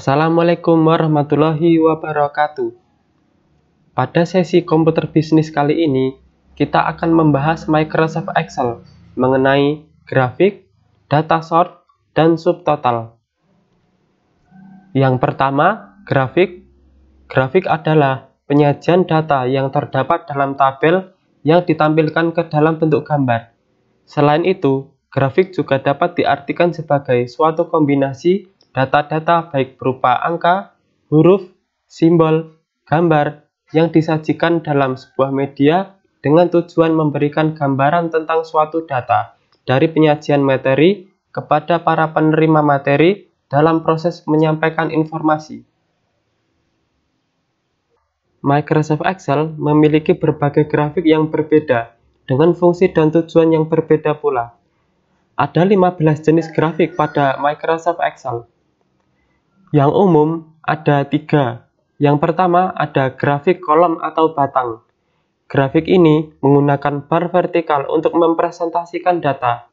Assalamualaikum warahmatullahi wabarakatuh. Pada sesi komputer bisnis kali ini, kita akan membahas Microsoft Excel mengenai grafik, data sort, dan subtotal. Yang pertama, grafik. Grafik adalah penyajian data yang terdapat dalam tabel yang ditampilkan ke dalam bentuk gambar. Selain itu, grafik juga dapat diartikan sebagai suatu kombinasi data-data baik berupa angka, huruf, simbol, gambar yang disajikan dalam sebuah media dengan tujuan memberikan gambaran tentang suatu data dari penyajian materi kepada para penerima materi dalam proses menyampaikan informasi. Microsoft Excel memiliki berbagai grafik yang berbeda dengan fungsi dan tujuan yang berbeda pula. Ada 15 jenis grafik pada Microsoft Excel. Yang umum ada 3. Yang pertama ada grafik kolom atau batang. Grafik ini menggunakan bar vertikal untuk mempresentasikan data.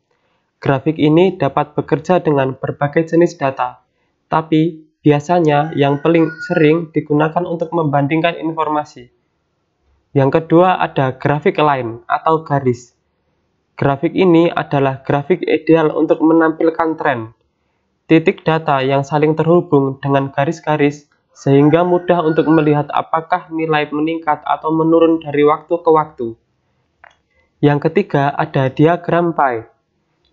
Grafik ini dapat bekerja dengan berbagai jenis data, tapi biasanya yang paling sering digunakan untuk membandingkan informasi. Yang kedua ada grafik line atau garis. Grafik ini adalah grafik ideal untuk menampilkan tren. Titik data yang saling terhubung dengan garis-garis sehingga mudah untuk melihat apakah nilai meningkat atau menurun dari waktu ke waktu. Yang ketiga ada diagram pie.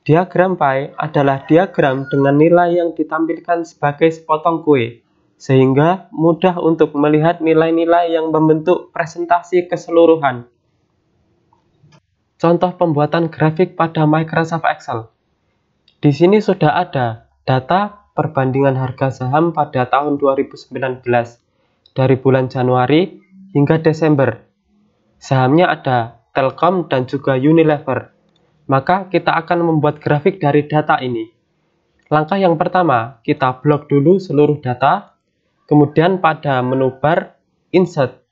Diagram pie adalah diagram dengan nilai yang ditampilkan sebagai sepotong kue, sehingga mudah untuk melihat nilai-nilai yang membentuk presentasi keseluruhan. Contoh pembuatan grafik pada Microsoft Excel. Di sini sudah ada data perbandingan harga saham pada tahun 2019 dari bulan Januari hingga Desember. Sahamnya ada Telkom dan juga Unilever. Maka kita akan membuat grafik dari data ini. Langkah yang pertama, kita blok dulu seluruh data, kemudian pada menu bar Insert.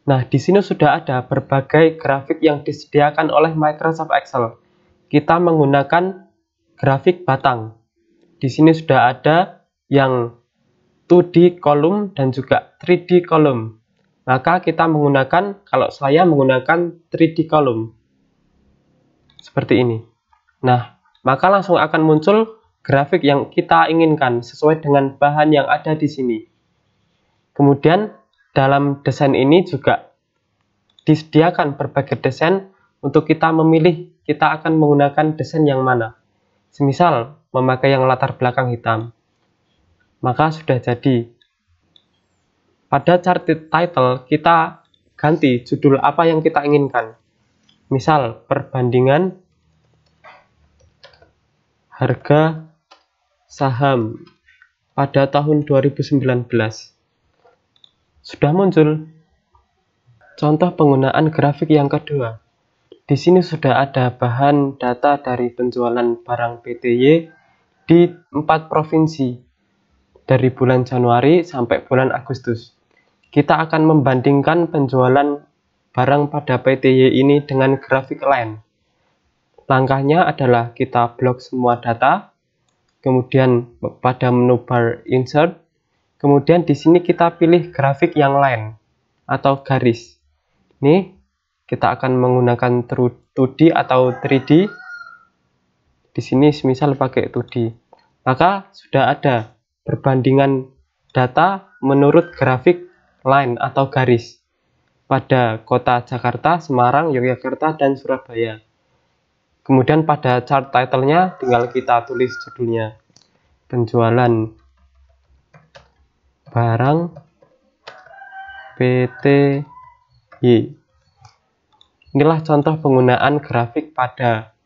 Nah, di sini sudah ada berbagai grafik yang disediakan oleh Microsoft Excel. Kita menggunakan grafik batang. Di sini sudah ada yang 2D column dan juga 3D column. Maka kita menggunakan, kalau saya menggunakan 3D column. Seperti ini. Nah, maka langsung akan muncul grafik yang kita inginkan sesuai dengan bahan yang ada di sini. Kemudian, dalam desain ini juga disediakan berbagai desain untuk kita memilih kita akan menggunakan desain yang mana. Semisal memakai yang latar belakang hitam, maka sudah jadi. Pada chart title kita ganti judul apa yang kita inginkan. Misal perbandingan harga saham pada tahun 2019. Sudah muncul. Contoh penggunaan grafik yang kedua. Di sini sudah ada bahan data dari penjualan barang PTY di 4 provinsi dari bulan Januari sampai bulan Agustus. Kita akan membandingkan penjualan barang pada PTY ini dengan grafik line. Langkahnya adalah kita blok semua data, kemudian pada menu bar Insert, kemudian di sini kita pilih grafik yang line atau garis. Nih, kita akan menggunakan 2D atau 3D. Di sini misal pakai 2D. Maka sudah ada perbandingan data menurut grafik line atau garis pada kota Jakarta, Semarang, Yogyakarta, dan Surabaya. Kemudian pada chart title-nya tinggal kita tulis judulnya. Penjualan barang PTY. Inilah contoh penggunaan grafik pada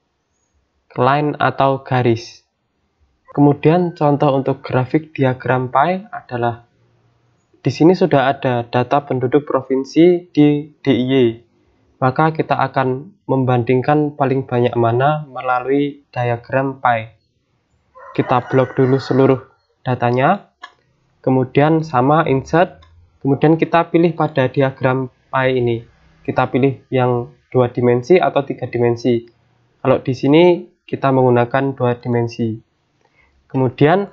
line atau garis. Kemudian contoh untuk grafik diagram pie adalah di sini sudah ada data penduduk provinsi di DIY. Maka kita akan membandingkan paling banyak mana melalui diagram pie. Kita blok dulu seluruh datanya, kemudian sama insert, kemudian kita pilih pada diagram pie ini. Kita pilih yang 2 dimensi atau 3 dimensi. Kalau di sini kita menggunakan 2 dimensi. Kemudian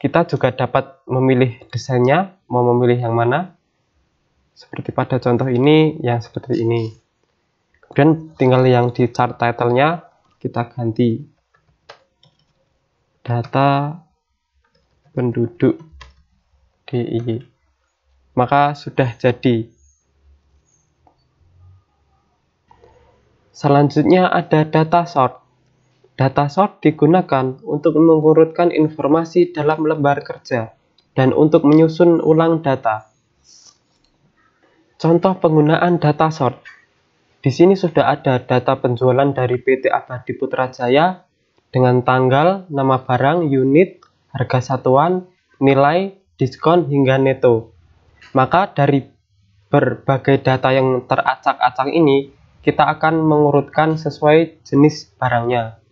kita juga dapat memilih desainnya, mau memilih yang mana. Seperti pada contoh ini, yang seperti ini. Kemudian tinggal yang di chart title-nya kita ganti data penduduk DIY. Maka sudah jadi. Selanjutnya ada data sort. Data sort digunakan untuk mengurutkan informasi dalam lembar kerja dan untuk menyusun ulang data. Contoh penggunaan data sort. Di sini sudah ada data penjualan dari PT Abadi Putrajaya dengan tanggal, nama barang, unit, harga satuan, nilai, diskon, hingga neto. Maka dari berbagai data yang teracak-acak ini, kita akan mengurutkan sesuai jenis barangnya.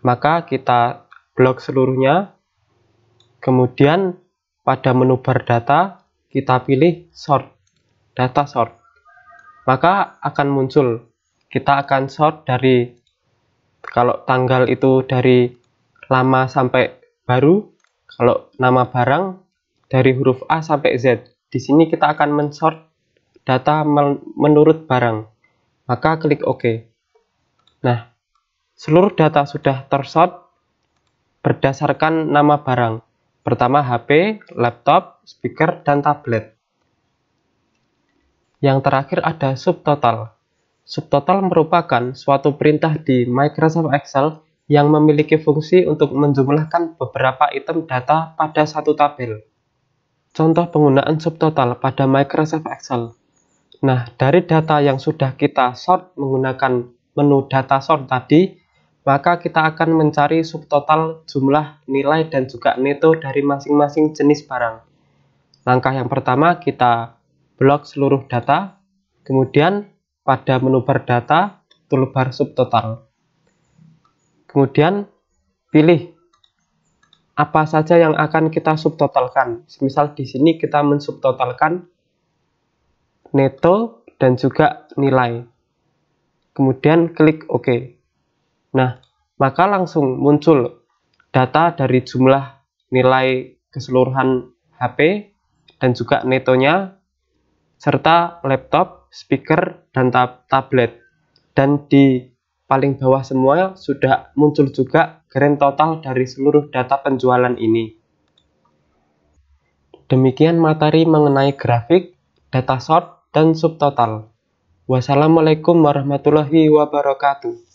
Maka kita blok seluruhnya, kemudian pada menu bar data kita pilih sort, data sort. Maka akan muncul, kita akan sort dari, kalau tanggal itu dari lama sampai baru, kalau nama barang dari huruf A sampai Z. Di sini kita akan mensort data menurut barang. Maka klik OK. Nah, seluruh data sudah tersort berdasarkan nama barang. Pertama HP, laptop, speaker, dan tablet. Yang terakhir ada subtotal. Subtotal merupakan suatu perintah di Microsoft Excel yang memiliki fungsi untuk menjumlahkan beberapa item data pada satu tabel. Contoh penggunaan subtotal pada Microsoft Excel. Nah, dari data yang sudah kita sort menggunakan menu data sort tadi, maka kita akan mencari subtotal jumlah, nilai, dan juga neto dari masing-masing jenis barang. Langkah yang pertama, kita blok seluruh data, kemudian pada menu bar data, toolbar subtotal. Kemudian pilih apa saja yang akan kita subtotalkan. Misal di sini kita mensubtotalkan neto dan juga nilai. Kemudian klik OK. Nah, maka langsung muncul data dari jumlah, nilai keseluruhan HP dan juga netonya, serta laptop, speaker, dan tablet. Dan di paling bawah semua sudah muncul juga grand total dari seluruh data penjualan ini. Demikian materi mengenai grafik, data sort, dan subtotal. Wassalamualaikum warahmatullahi wabarakatuh.